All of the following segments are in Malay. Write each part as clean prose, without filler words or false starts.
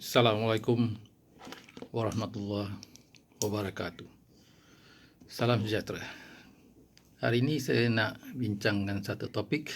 Assalamualaikum warahmatullahi wabarakatuh. Salam sejahtera. Hari ini saya nak bincangkan satu topik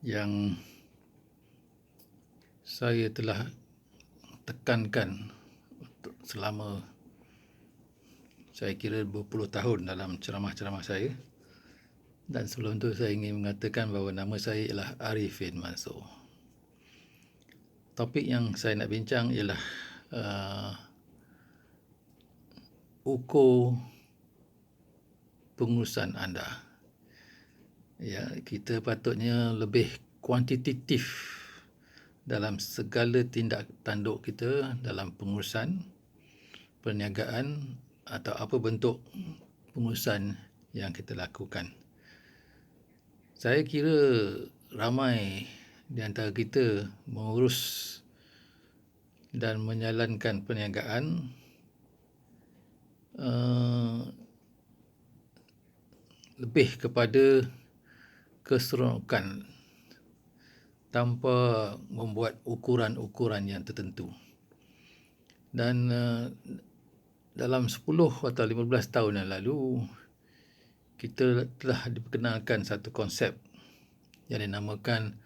yang saya telah tekankan selama saya kira berpuluh tahun dalam ceramah-ceramah saya. Dan sebelum itu saya ingin mengatakan bahawa nama saya ialah Arifin Mansor. Topik yang saya nak bincang ialah ukur pengurusan anda. Ya, kita patutnya lebih kuantitatif dalam segala tindak tanduk kita dalam pengurusan, perniagaan atau apa bentuk pengurusan yang kita lakukan. Saya kira ramai di antara kita mengurus dan menjalankan perniagaan lebih kepada keseronokan tanpa membuat ukuran-ukuran yang tertentu. Dan dalam 10 atau 15 tahun yang lalu, kita telah diperkenalkan satu konsep yang dinamakan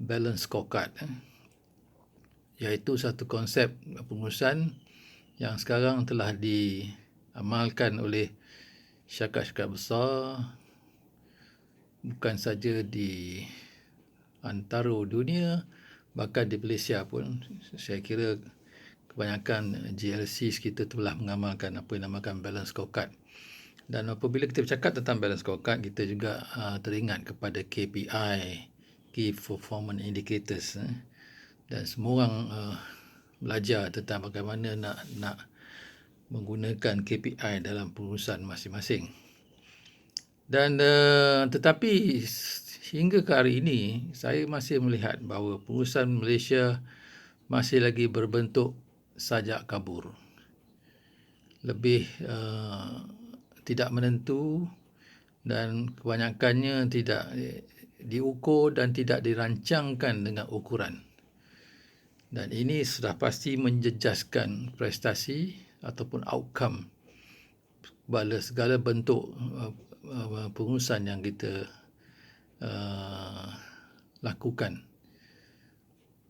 balance scorecard, iaitu satu konsep pengurusan yang sekarang telah diamalkan oleh syarikat-syarikat besar, bukan saja di antara dunia, bahkan di Malaysia pun. Saya kira kebanyakan GLCs kita telah mengamalkan apa yang dinamakan balance scorecard. Dan apabila kita bercakap tentang balance scorecard, kita juga teringat kepada KPI, Key Performance Indicators. Dan semua orang belajar tentang bagaimana nak menggunakan KPI dalam pengurusan masing-masing. Dan tetapi hingga ke hari ini, saya masih melihat bahawa pengurusan Malaysia masih lagi berbentuk sajak kabur. Lebih tidak menentu dan kebanyakannya tidak diukur dan tidak dirancangkan dengan ukuran. Dan ini sudah pasti menjejaskan prestasi ataupun outcome pada segala bentuk pengurusan yang kita lakukan.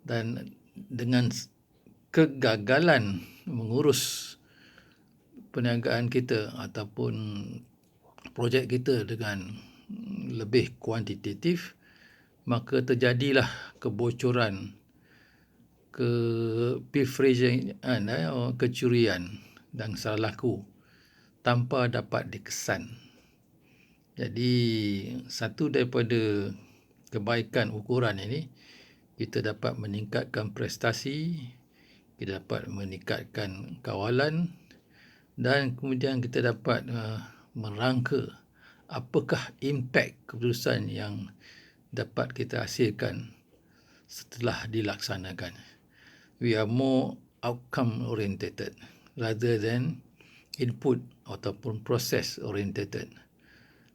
Dan dengan kegagalan mengurus perniagaan kita ataupun projek kita dengan lebih kuantitatif, maka terjadilah kebocoran, kecurian dan salah laku tanpa dapat dikesan. Jadi satu daripada kebaikan ukuran ini, kita dapat meningkatkan prestasi, kita dapat meningkatkan kawalan, dan kemudian kita dapat merangka apakah impak keputusan yang dapat kita hasilkan setelah dilaksanakan. We are more outcome oriented rather than input ataupun process oriented.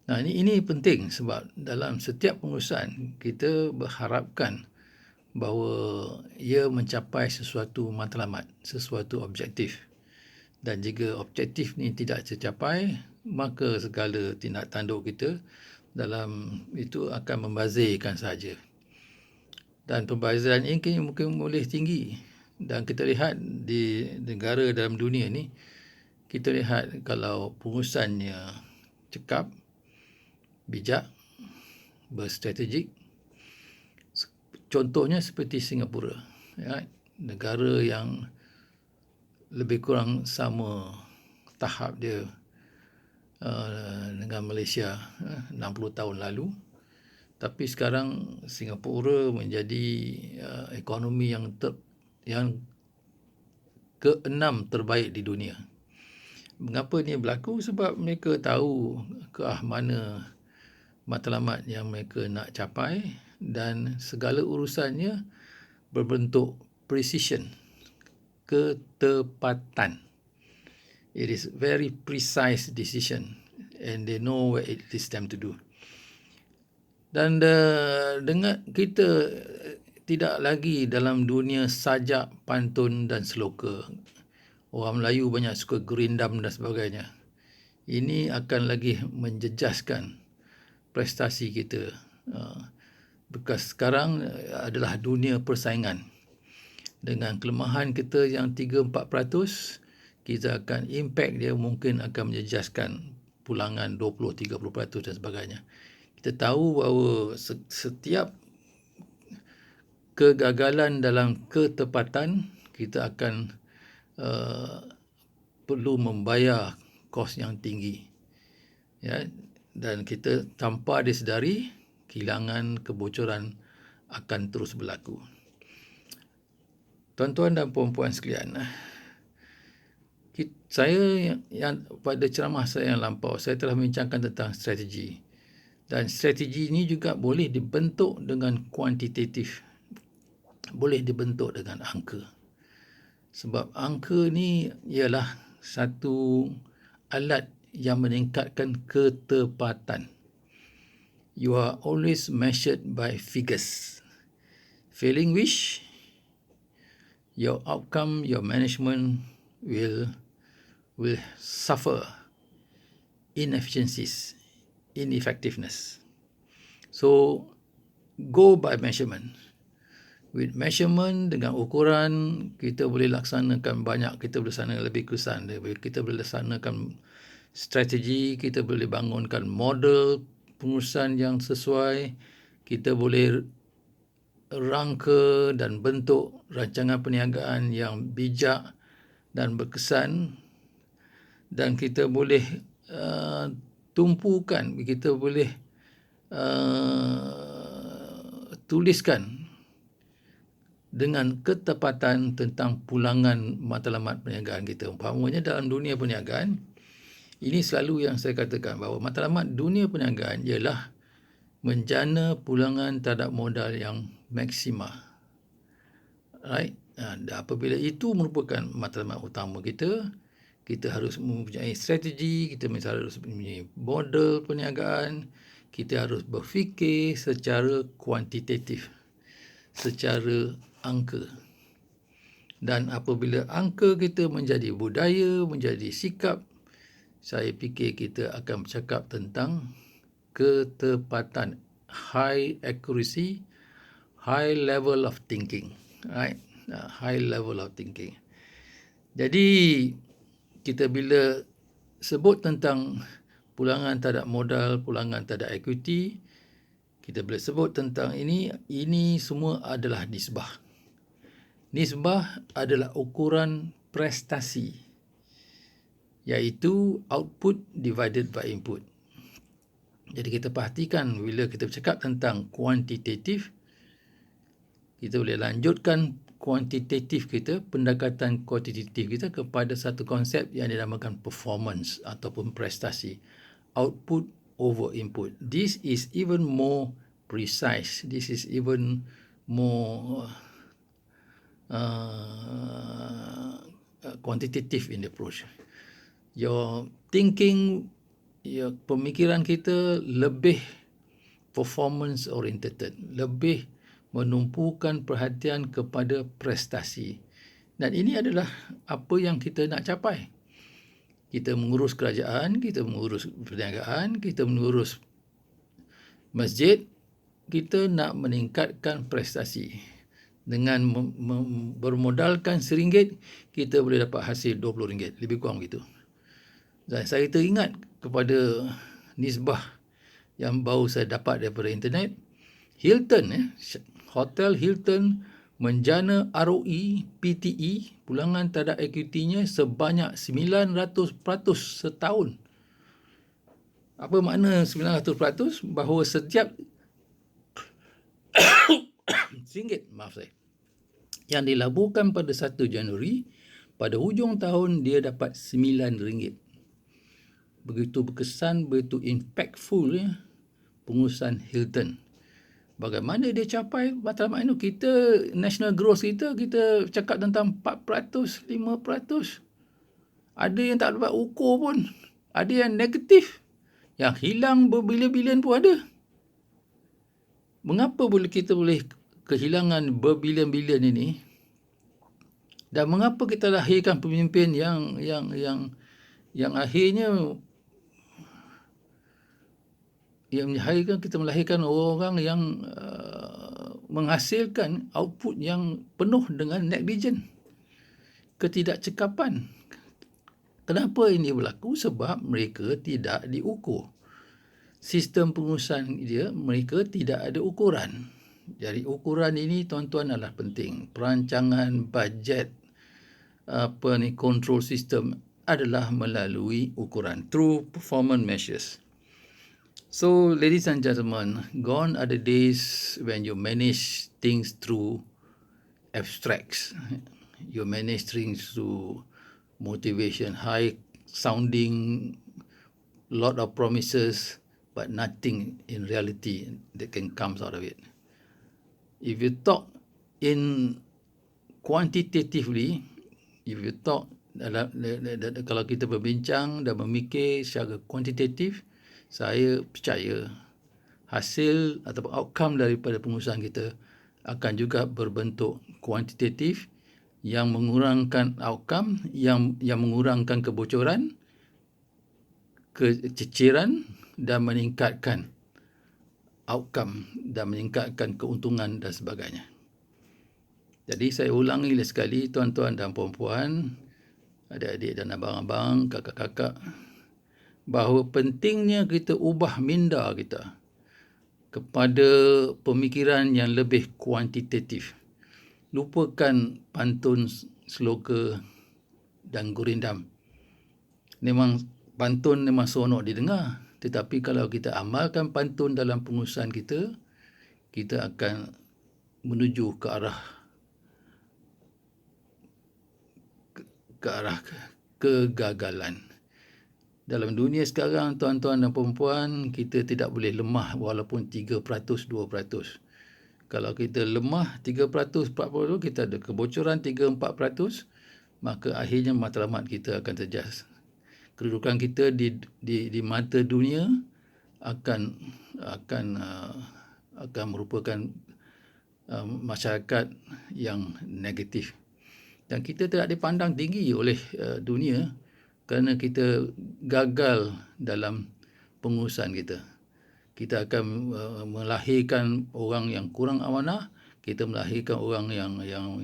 Nah, ini penting sebab dalam setiap pengurusan kita berharapkan bahawa ia mencapai sesuatu matlamat, sesuatu objektif. Dan jika objektif ni tidak tercapai, maka segala tindak tanduk kita dalam itu akan membazirkan saja. Dan pembaziran ini mungkin boleh tinggi. Dan kita lihat di negara dalam dunia ni, kita lihat kalau pengurusannya cekap, bijak, berstrategik. Contohnya seperti Singapura, ya, negara yang lebih kurang sama tahap dia dengan Malaysia 60 tahun lalu. Tapi sekarang Singapura menjadi ekonomi yang ke-6 terbaik di dunia. Mengapa ini berlaku? Sebab mereka tahu ke arah mana matlamat yang mereka nak capai dan segala urusannya berbentuk precision, ketepatan. It is very precise decision and they know what it is time to do. Dan dengan kita tidak lagi dalam dunia sajak, pantun dan seloka. Orang Melayu banyak suka gerindam dan sebagainya. Ini akan lagi menjejaskan prestasi kita. Bekas sekarang adalah dunia persaingan. Dengan kelemahan kita yang 3-4%, kita akan impact dia mungkin akan menjejaskan pulangan 20-30% dan sebagainya. Kita tahu bahawa setiap kegagalan dalam ketepatan, kita akan perlu membayar kos yang tinggi. Ya, dan kita tanpa disedari, kehilangan, kebocoran akan terus berlaku. Tuan-tuan dan puan-puan sekalian, saya yang pada ceramah saya yang lampau, saya telah membincangkan tentang strategi. Dan strategi ini juga boleh dibentuk dengan kuantitatif. Boleh dibentuk dengan angka. Sebab angka ni ialah satu alat yang meningkatkan ketepatan. You are always measured by figures. Failing which, your outcome, your management will suffer inefficiencies, ineffectiveness. So, go by measurement. With measurement, dengan ukuran, kita boleh laksanakan banyak, kita boleh laksanakan lebih kesan, kita boleh laksanakan strategi, kita boleh bangunkan model pengurusan yang sesuai, kita boleh rangka dan bentuk rancangan perniagaan yang bijak dan berkesan, dan kita boleh tumpukan, kita boleh tuliskan dengan ketepatan tentang pulangan matlamat perniagaan kita. Umpamanya dalam dunia perniagaan, ini selalu yang saya katakan bahawa matlamat dunia perniagaan ialah menjana pulangan terhadap modal yang maksima. Right? Dan apabila itu merupakan matlamat utama kita, kita harus mempunyai strategi, kita harus mempunyai model perniagaan, kita harus berfikir secara kuantitatif, secara angka. Dan apabila angka kita menjadi budaya, menjadi sikap, saya fikir kita akan bercakap tentang ketepatan, high accuracy, high level of thinking, right? High level of thinking. Jadi kita bila sebut tentang pulangan terhadap modal, pulangan terhadap equity, kita boleh sebut tentang ini semua adalah nisbah. Nisbah adalah ukuran prestasi, iaitu output divided by input. Jadi kita perhatikan bila kita bercakap tentang kuantitatif, kita boleh lanjutkan kuantitatif kita, pendekatan kuantitatif kita kepada satu konsep yang dinamakan performance ataupun prestasi. Output over input. This is even more precise. This is even more quantitative in the approach. Your thinking, your pemikiran kita lebih performance oriented, lebih menumpukan perhatian kepada prestasi. Dan ini adalah apa yang kita nak capai. Kita mengurus kerajaan, kita mengurus perniagaan, kita mengurus masjid, kita nak meningkatkan prestasi. Dengan bermodalkan RM1, kita boleh dapat hasil RM20, lebih kurang begitu. Dan saya teringat kepada nisbah yang baru saya dapat daripada internet. Hilton, Hotel Hilton menjana ROE, PTE, pulangan terhadap equity-nya sebanyak 900% setahun. Apa makna 900%? Bahawa setiap RM1, maaf saya, yang dilaburkan pada 1 Januari, pada hujung tahun dia dapat RM9. Begitu berkesan, begitu impactful pengurusan Hilton. Bagaimana dia capai matlamat itu? Kita, national growth kita cakap tentang 4%, 5%. Ada yang tak dapat ukur pun. Ada yang negatif. Yang hilang berbilion-bilion pun ada. Mengapa kita boleh kehilangan berbilion-bilion ini, dan mengapa kita lahirkan pemimpin yang akhirnya kita melahirkan orang yang menghasilkan output yang penuh dengan negligent, ketidakcekapan. Kenapa ini berlaku? Sebab mereka tidak diukur. Sistem pengurusan dia, mereka tidak ada ukuran. Jadi ukuran ini tuan-tuan adalah penting. Perancangan bajet, control system adalah melalui ukuran, through performance measures. So, ladies and gentlemen, gone are the days when you manage things through abstracts. You manage things through motivation, high sounding, lot of promises, but nothing in reality that can come out of it. If you talk in quantitatively, if you talk kalau kita berbincang dan memikir secara kuantitatif, saya percaya hasil atau outcome daripada pengurusan kita akan juga berbentuk kuantitatif yang mengurangkan outcome, yang mengurangkan kebocoran, keciciran dan meningkatkan outcome dan meningkatkan keuntungan dan sebagainya. Jadi saya ulangi sekali, tuan-tuan dan puan-puan, adik-adik dan abang-abang, kakak-kakak, bahawa pentingnya kita ubah minda kita kepada pemikiran yang lebih kuantitatif. Lupakan pantun, sloga dan gurindam. Memang pantun memang seronok didengar, tetapi kalau kita amalkan pantun dalam pengurusan kita, kita akan menuju ke arah kegagalan. Dalam dunia sekarang, tuan-tuan dan perempuan, kita tidak boleh lemah walaupun 3%, 2%. Kalau kita lemah 3%, 40%, kita ada kebocoran 3-4%, maka akhirnya matlamat kita akan terjejas. Kedudukan kita di mata dunia akan merupakan masyarakat yang negatif. Dan kita tidak dipandang tinggi oleh dunia kerana kita gagal dalam pengurusan kita. Kita akan melahirkan orang yang kurang amanah, kita melahirkan orang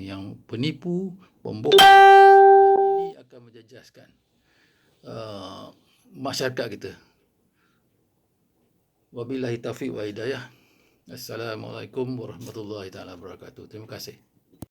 yang penipu, pembohong, dan ini akan menjejaskan masyarakat kita. Wabillahi taufiq wa hidayah. Assalamualaikum warahmatullahi taala wabarakatuh. Terima kasih.